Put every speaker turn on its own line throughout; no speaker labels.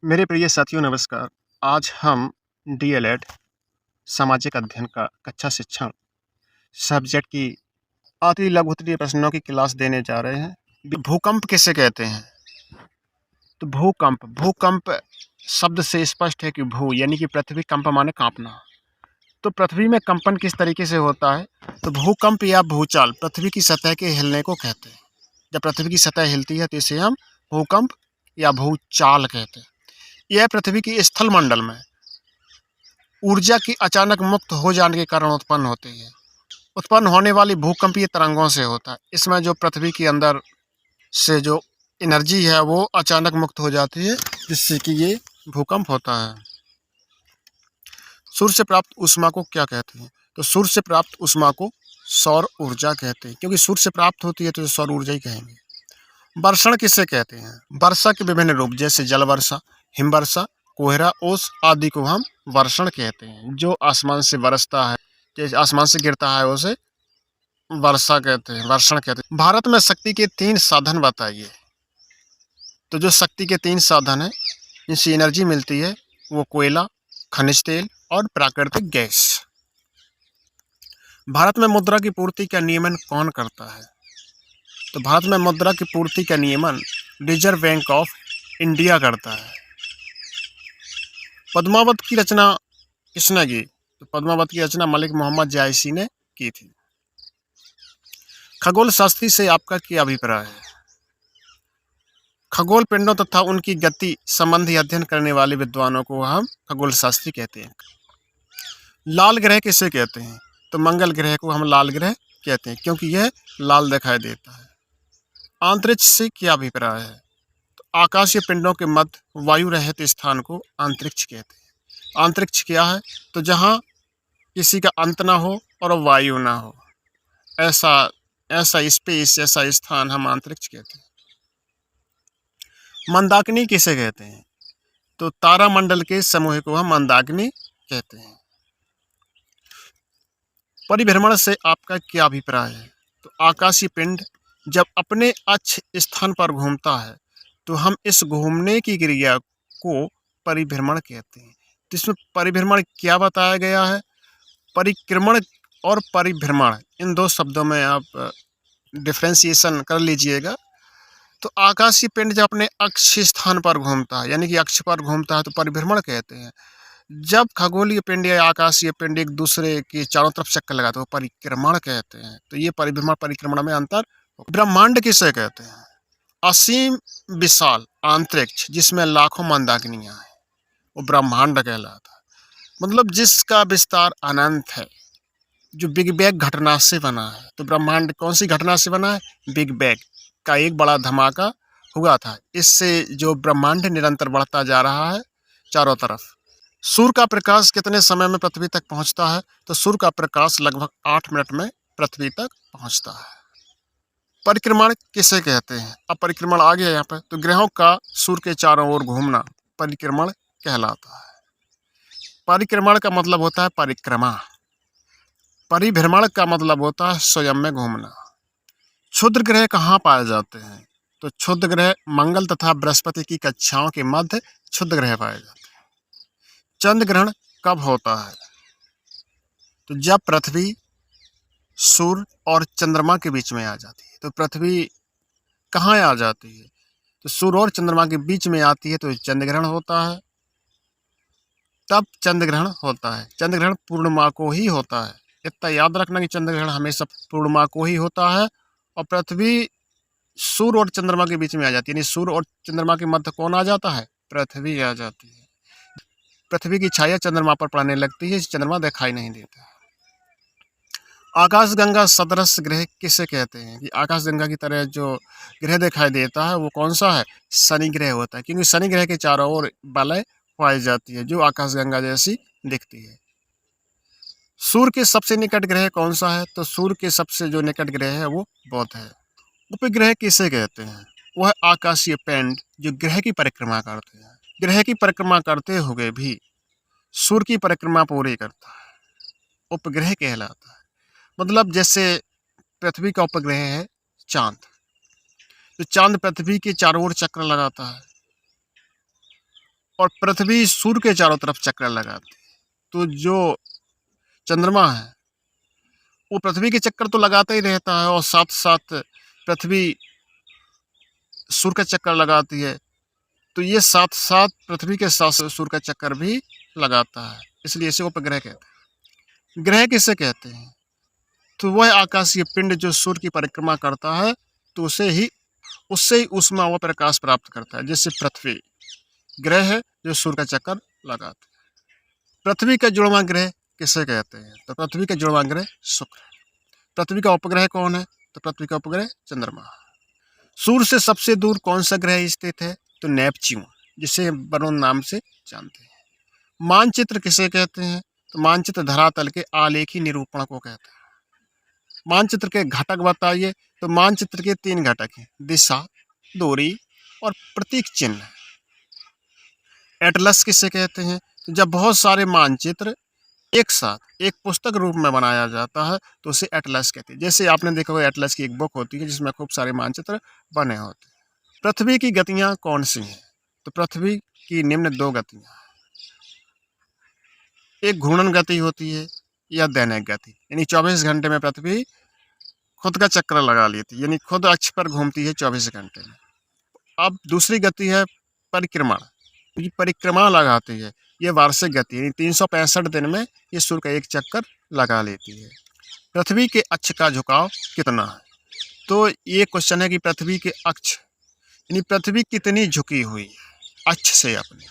मेरे प्रिय साथियों नमस्कार। आज हम डीएलएड सामाजिक अध्ययन का कक्षा शिक्षण सब्जेक्ट की अति लघु उत्तरीय प्रश्नों की क्लास देने जा रहे हैं। भूकंप किसे कहते हैं? तो भूकंप शब्द से स्पष्ट है कि भू यानी कि पृथ्वी, कंप माने कांपना। तो पृथ्वी में कंपन किस तरीके से होता है? तो भूकंप या भूचाल पृथ्वी की सतह के हिलने को कहते हैं। जब पृथ्वी की सतह हिलती है तो इसे हम भूकंप या भूचाल कहते हैं। यह पृथ्वी की स्थल मंडल में ऊर्जा की अचानक मुक्त हो जाने के कारण उत्पन्न होती है। उत्पन्न होने वाली भूकंपीय तरंगों से होता है। इसमें जो पृथ्वी के अंदर से जो एनर्जी है वो अचानक मुक्त हो जाती है, जिससे कि ये भूकंप होता है। सूर्य से प्राप्त ऊष्मा को क्या कहते हैं? तो सूर्य से प्राप्त ऊष्मा को सौर ऊर्जा कहते हैं, क्योंकि सूर्य से प्राप्त होती है तो सौर ऊर्जा ही कहेंगे। वर्षण किसे कहते हैं? वर्षा के विभिन्न रूप जैसे जल वर्षा, हिमवर्षा, कोहरा, ओस आदि को हम वर्षण कहते हैं। जो आसमान से बरसता है, जैसे आसमान से गिरता है, उसे वर्षा कहते हैं, वर्षण कहते हैं। भारत में शक्ति के 3 साधन बताइए। तो जो शक्ति के 3 साधन हैं जिनसे एनर्जी मिलती है वो कोयला, खनिज तेल और प्राकृतिक गैस। भारत में मुद्रा की पूर्ति का नियमन कौन करता है? तो भारत में मुद्रा की पूर्ति का नियमन रिजर्व बैंक ऑफ इंडिया करता है। पद्मावत की रचना किसने की? तो पद्मावत की रचना मलिक मोहम्मद जायसी ने की थी। खगोल शास्त्री से आपका क्या अभिप्राय है? खगोल पिंडों तथा उनकी गति संबंधी अध्ययन करने वाले विद्वानों को हम खगोल शास्त्री कहते हैं। लाल ग्रह किसे कहते हैं? तो मंगल ग्रह को हम लाल ग्रह कहते हैं, क्योंकि यह लाल दिखाई देता है। अंतरिक्ष से क्या अभिप्राय है? तो आकाशीय पिंडों के मध्य वायु रहित स्थान को अंतरिक्ष कहते हैं। अंतरिक्ष क्या है? तो जहाँ किसी का अंत ना हो और वायु ना हो, ऐसा ऐसा स्पेस, ऐसा स्थान हम अंतरिक्ष कहते हैं। मंदाकिनी किसे कहते हैं? तो तारामंडल के समूह को हम मंदाकिनी कहते हैं। परिभ्रमण से आपका क्या अभिप्राय है? तो आकाशीय पिंड जब अपने अक्ष स्थान पर घूमता है तो हम इस घूमने की क्रिया को परिभ्रमण कहते हैं। तो इसमें परिभ्रमण क्या बताया गया है? परिक्रमण और परिभ्रमण, इन 2 शब्दों में आप डिफ्रेंशिएशन कर लीजिएगा। तो आकाशीय पिंड जब अपने अक्ष स्थान पर घूमता है, यानी कि अक्ष पर घूमता है, तो परिभ्रमण कहते हैं। जब खगोलीय पिंड या आकाशीय पिंड एक दूसरे के चारों तरफ चक्कर लगाते हैं, परिक्रमण कहते हैं। तो ये परिभ्रमण परिक्रमण में अंतर। ब्रह्मांड किसे कहते हैं? असीम विशाल अंतरिक्ष जिसमें लाखों मंदाकिनियां हैं, वो ब्रह्मांड कहलाता है। मतलब जिसका विस्तार अनंत है, जो बिग बैंग घटना से बना है। तो ब्रह्मांड कौन सी घटना से बना है? बिग बैंग का एक बड़ा धमाका हुआ था। इससे जो ब्रह्मांड निरंतर बढ़ता जा रहा है चारों तरफ। सूर्य का प्रकाश कितने समय में पृथ्वी तक पहुंचता है? तो सूर्य का प्रकाश लगभग 8 मिनट में पृथ्वी तक पहुंचता है। परिक्रमण किसे कहते हैं? अब परिक्रमण आ गया यहाँ पर। तो ग्रहों का सूर्य के चारों ओर घूमना परिक्रमण कहलाता है। परिक्रमण का मतलब होता है परिक्रमा। परिभ्रमण का मतलब होता है स्वयं में घूमना। क्षुद्र ग्रह कहाँ पाए जाते हैं? तो क्षुद्र ग्रह मंगल तथा बृहस्पति की कक्षाओं के मध्य क्षुद्र ग्रह पाए जाते हैं। चंद्र ग्रहण कब होता है? तो जब पृथ्वी सूर्य और चंद्रमा के बीच में आ जाती है। तो पृथ्वी कहाँ आ जाती है? तो सूर्य और चंद्रमा के बीच में आती है तो चंद्र ग्रहण होता है। तब चंद्र ग्रहण होता है। चंद्र ग्रहण पूर्णिमा को ही होता है। इतना याद रखना कि चंद्र ग्रहण हमेशा पूर्णिमा को ही होता है। और पृथ्वी सूर्य और चंद्रमा के बीच में आ जाती है, यानी सूर्य और चंद्रमा के मध्य कौन आ जाता है? पृथ्वी आ जाती है। पृथ्वी की छाया चंद्रमा पर पड़ने लगती है, चंद्रमा दिखाई नहीं देता। आकाशगंगा सदृश ग्रह किसे कहते हैं? कि आकाशगंगा की तरह जो ग्रह दिखाई देता है वो कौन सा है? शनि ग्रह होता है, क्योंकि शनि ग्रह के चारों ओर बालय पाई जाती है जो आकाशगंगा जैसी दिखती है। सूर्य के सबसे निकट ग्रह कौन सा है? तो सूर्य के सबसे जो निकट ग्रह है वो बुध है। उपग्रह किसे कहते हैं? वह आकाशीय पिंड जो ग्रह की परिक्रमा करते हैं। ग्रह की परिक्रमा करते हुए भी सूर्य की परिक्रमा पूरी करता है, उपग्रह कहलाता है। मतलब जैसे पृथ्वी का उपग्रह है चांद, तो चांद पृथ्वी के चारों ओर चक्र लगाता है। और पृथ्वी सूर्य के चारों तरफ चक्कर लगाती है। तो जो चंद्रमा है वो पृथ्वी के चक्कर तो लगाता ही रहता है और साथ साथ पृथ्वी सूर्य का चक्कर लगाती है। तो ये साथ साथ पृथ्वी के साथ सूर्य का चक्कर भी लगाता है, इसलिए इसे उपग्रह कहते हैं। ग्रह किसे कहते हैं? तो वह आकाशीय पिंड जो सूर्य की परिक्रमा करता है, तो उससे ही ऊष्मा व प्रकाश प्राप्त करता है। जैसे पृथ्वी ग्रह है जो सूर्य का चक्कर लगाता है। पृथ्वी का जुड़वां ग्रह किसे कहते हैं? तो पृथ्वी का जुड़वां ग्रह शुक्र है। पृथ्वी का उपग्रह कौन है? तो पृथ्वी का उपग्रह चंद्रमा। सूर्य से सबसे दूर कौन सा ग्रह स्थित है? तो नेपच्यून, जिसे वरुण नाम से जानते हैं। मानचित्र किसे कहते हैं? तो मानचित्र धरातल के आलेखी निरूपण को कहते हैं। मानचित्र के घटक बताइए। तो मानचित्र के 3 घटक हैं, दिशा, दूरी और प्रतीक चिन्ह। एटलस किसे कहते हैं? तो जब बहुत सारे मानचित्र एक साथ एक पुस्तक रूप में बनाया जाता है तो उसे एटलस कहते हैं। जैसे आपने देखा होगा एटलस की एक बुक होती है जिसमें खूब सारे मानचित्र बने होते हैं। पृथ्वी की गतियां कौन सी हैं? तो पृथ्वी की निम्न 2 गतियां, एक घूर्णन गति होती है या दैनिक गति, यानी 24 घंटे में पृथ्वी खुद का चक्कर लगा लेती है, यानी खुद अक्ष पर घूमती है 24 घंटे में। अब दूसरी गति है परिक्रमण, ये परिक्रमा लगाती है, ये वार्षिक गति, यानी 365 दिन में ये सूर्य का एक चक्कर लगा लेती है। पृथ्वी के अक्ष का झुकाव कितना है? तो ये क्वेश्चन है कि पृथ्वी के अक्ष यानी पृथ्वी कितनी झुकी हुई है अक्ष से अपने।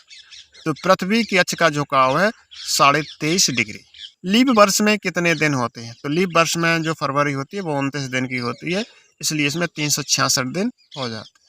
तो पृथ्वी के अक्ष का झुकाव है 23.5 डिग्री। लीप वर्ष में कितने दिन होते हैं? तो लीप वर्ष में जो फरवरी होती है वो 29 दिन की होती है, इसलिए इसमें 366 दिन हो जाते हैं।